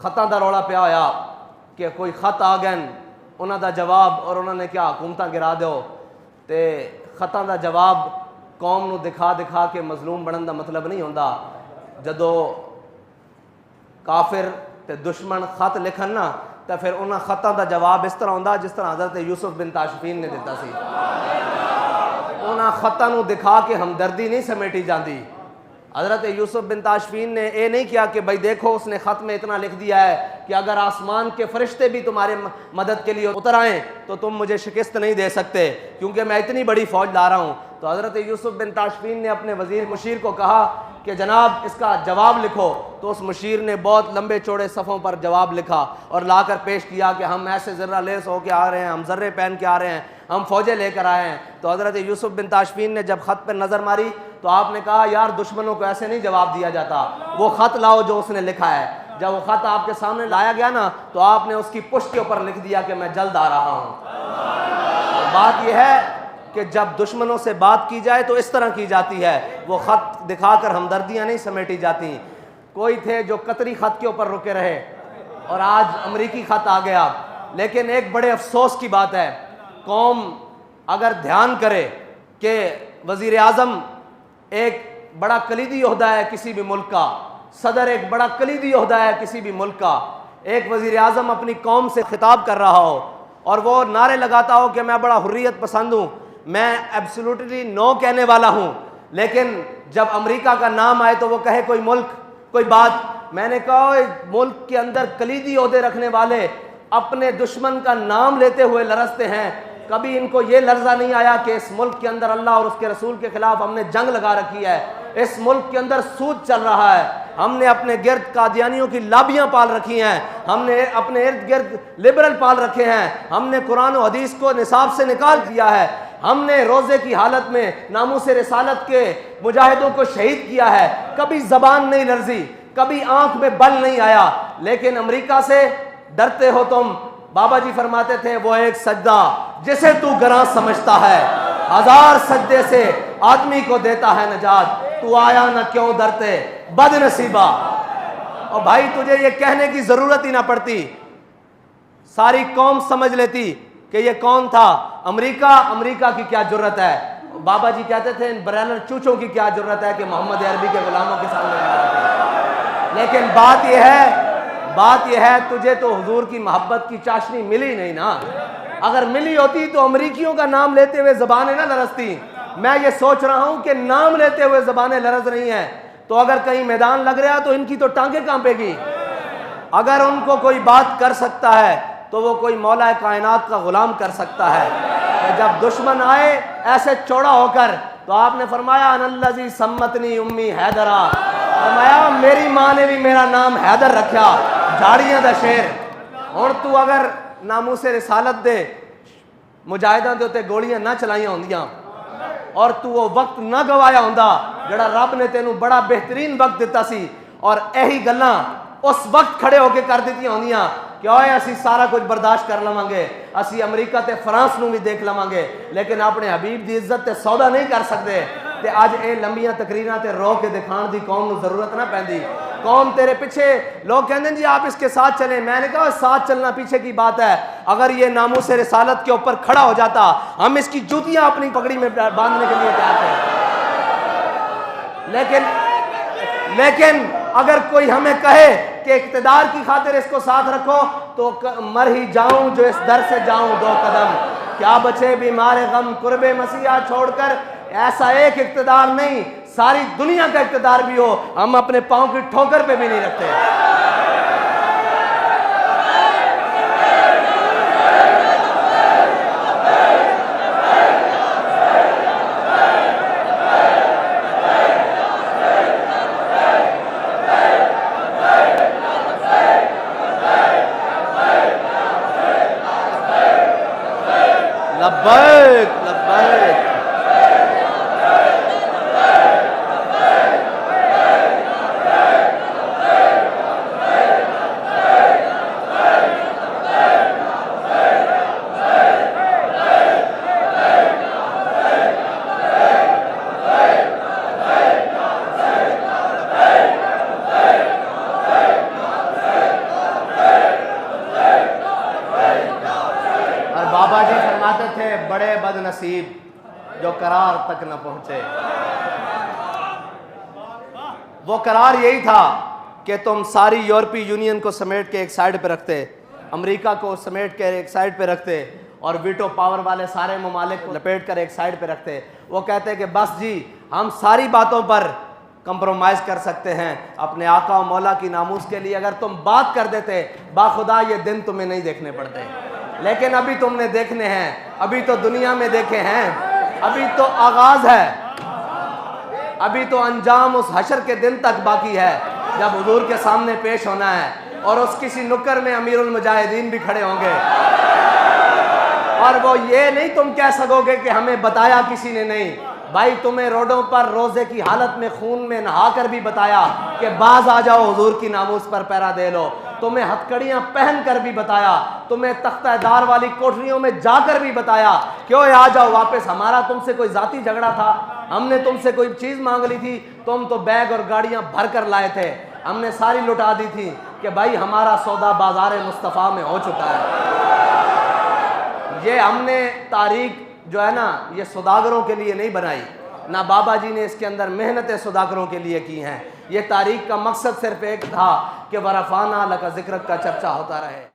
खतां दा रौला पिया होया कि कोई खत आ गए उन्हां दा जवाब और उन्होंने क्या हुकूमतां गिरा दो, तो खतां दा जवाब कौम नूं दिखा दिखा के मजलूम बनने का मतलब नहीं होंदा। जदों काफिर ते दुश्मन खत लिखन ना, तो फिर उन्हां खतां दा जवाब इस तरह होंदा जिस तरह हज़रत यूसुफ बिन ताशफीन ने दिता सी। उन्हां खतां नूं दिखा के हमदर्दी नहीं समेटी जाती। हज़रत यूसुफ बिन ताशफीन ने यह नहीं किया कि भाई देखो उसने ख़त में इतना लिख दिया है कि अगर आसमान के फरिश्ते भी तुम्हारे मदद के लिए उतर आएँ तो तुम मुझे शिकस्त नहीं दे सकते, क्योंकि मैं इतनी बड़ी फ़ौज ला रहा हूँ। तो हज़रत यूसुफ बिन ताशफीन ने अपने वज़ीर मुशीर को कहा कि जनाब इसका जवाब लिखो। तो उस मुशीर ने बहुत लंबे चौड़े सफ़ों पर जवाब लिखा और लाकर पेश किया कि हम ऐसे ज़र्रा लेस होकर आ रहे हैं, हम ज़र्रे पहन के आ रहे हैं, हम फ़ौजें लेकर आए हैं। तो हज़रत यूसुफ बिन ताशफीन ने जब ख़त पर नज़र मारी तो आपने कहा यार दुश्मनों को ऐसे नहीं जवाब दिया जाता, वो ख़त लाओ जो उसने लिखा है। जब वो ख़त आपके सामने लाया गया ना, तो आपने उसकी पुष्ट के ऊपर लिख दिया कि मैं जल्द आ रहा हूँ। तो बात यह है कि जब दुश्मनों से बात की जाए तो इस तरह की जाती है, वो ख़त दिखाकर हमदर्दियाँ नहीं समेटी जाती। कोई थे जो कतरी ख़त के ऊपर रुके रहे और आज अमरीकी ख़त आ गया। लेकिन एक बड़े अफसोस की बात है, कौम अगर ध्यान करे कि वज़ीर आज़म एक बड़ा कलीदी ओहदा है किसी भी मुल्क का, सदर एक बड़ा कलीदी ओहदा है किसी भी मुल्क का, एक वज़ीर आज़म अपनी कौम से खिताब कर रहा हो और वो नारे लगाता हो कि मैं बड़ा हुर्रियत पसंद हूँ, मैं एब्सोल्युटली नो कहने वाला हूँ, लेकिन जब अमेरिका का नाम आए तो वो कहे कोई मुल्क कोई बात। मैंने कहा मुल्क के अंदर कलीदी ओहदे रखने वाले अपने दुश्मन का नाम लेते हुए लरसते हैं, कभी इनको ये लर्जा नहीं आया कि इस मुल्क के अंदर अल्लाह और उसके रसूल के खिलाफ हमने जंग लगा रखी है, इस मुल्क के अंदर सूद चल रहा है, हमने अपने गिर्द कादियानियों की लाबियाँ पाल रखी हैं, हमने अपने इर्द गिर्द लिबरल पाल रखे हैं, हमने कुरान और हदीस को निसाब से निकाल दिया है, हमने रोज़े की हालत में नामूस रिसालत के मुजाहिदों को शहीद किया है, कभी ज़बान नहीं लर्जी, कभी आंख में बल नहीं आया। लेकिन अमेरिका से डरते हो तुम। बाबा जी फरमाते थे वो एक सजदा जिसे तू गरां समझता है, 1000 सजदे से आदमी को देता है नजात, तू आया न क्यों डरते बदनसीबा। और भाई तुझे ये कहने की जरूरत ही ना पड़ती, सारी कौम समझ लेती कि ये कौन था। अमेरिका की क्या जरूरत है। बाबा जी कहते थे इन ब्रैलर चूचों की क्या जरूरत है कि मोहम्मद अरबी के गुलामों के सामने। लेकिन बात यह है तुझे तो हुजूर की मोहब्बत की चाशनी मिली नहीं ना। अगर मिली होती तो अमरीकियों का नाम लेते हुए ज़बानें ना लरजती। मैं ये सोच रहा हूं कि नाम लेते हुए ज़बानें लरज रही हैं, तो अगर कहीं मैदान लग रहा तो इनकी तो टांगें कांपेगी। अगर उनको कोई बात कर सकता है तो वो कोई मौला कायनात का गुलाम कर सकता है। तो जब दुश्मन आए ऐसे चौड़ा होकर, तो आपने फरमाया अनल्लज़ी सम्मतनी उम्मी हैदरा, फरमाया मेरी माँ ने भी मेरा नाम हैदर रखा, झाड़ियां दा शेर। हुण तू अगर नामूसे रिसालत दे मुजाहिदां दे उत्ते गोलियां ना चलाइयां होंदियां और तू वो वक्त ना गवाया होंदा जिहड़ा रब ने तेनू बड़ा बेहतरीन वक्त दिता सी, और यही गल्लां उस वक्त खड़े होके कर दित्तियां होंदियां कि ओए असी सारा कुछ बर्दाश्त कर लवांगे, असी अमरीका ते फ्रांस नू भी देख लवांगे, लेकिन अपने हबीब दी इज्जत ते सौदा नहीं कर सकते। ते अज ये लंबियां तकरीरां ते रो के दिखाने की कौम नू जरूरत ना पैंदी। कौम तेरे पीछे, लोग कहते हैं जी आप इसके साथ चलें। मैंने कहा साथ चलना पीछे की बात है, अगर ये नामूस रिसालत के ऊपर खड़ा हो जाता हम इसकी जूतियां अपनी पगड़ी में बांधने के लिए तैयार थे। लेकिन अगर कोई हमें कहे कि इक़्तिदार की खातिर इसको साथ रखो, तो मर ही जाऊं जो इस दर से जाऊं 2 कदम, क्या बचे बीमार गम कुर्बे मसीहा छोड़कर। ऐसा एक इक़्तिदार नहीं, सारी दुनिया का इक़्तिदार भी हो, हम अपने पांव की ठोकर पे भी नहीं रखते। लब्बैक लब्बैक। बड़े बदनसीब जो करार तक न पहुंचे। वो करार यही था कि तुम सारी यूरोपीय यूनियन को समेट के एक साइड पे रखते, अमेरिका को समेट के एक साइड पे रखते और वीटो पावर वाले सारे ममालिक को लपेट कर एक साइड पे रखते। वो कहते कि बस जी हम सारी बातों पर कंप्रोमाइज़ कर सकते हैं अपने आका और मौला की नामूस के लिए। अगर तुम बात कर देते बाखुदा ये दिन तुम्हें नहीं देखने पड़ते, लेकिन अभी तुमने देखने हैं, अभी तो दुनिया में देखे हैं, अभी तो आगाज़ है, अभी तो अंजाम उस हशर के दिन तक बाकी है जब हुजूर के सामने पेश होना है और उस किसी नुक्कर में अमीरुल मुजाहिदीन भी खड़े होंगे और वो ये नहीं तुम कह सकोगे कि हमें बताया किसी ने नहीं। भाई तुम्हें रोडों पर रोजे की हालत में खून में नहा कर भी बताया कि बाज आ जाओ हुजूर की नामूस पर पहरा दे लो। तुम्हें हथकड़ियां पहन कर भी बताया, तुम्हें तख्तादार वाली कोठरियों में जाकर भी बताया क्यों आ जाओ वापस, हमारा तुमसे कोई जाती झगड़ा था, हमने तुमसे कोई चीज़ मांग ली थी, तुम तो बैग और गाड़ियां भर कर लाए थे, हमने सारी लुटा दी थी कि भाई हमारा सौदा बाजार मुस्तफ़ा में हो चुका है। ये हमने तारीख जो है ना ये सौदागरों के लिए नहीं बनाई, ना बाबा जी ने इसके अंदर मेहनतें सौदागरों के लिए की हैं। ये तारीख का मकसद सिर्फ एक था कि वरफ़ाना लका ज़िक्र का चर्चा होता रहे।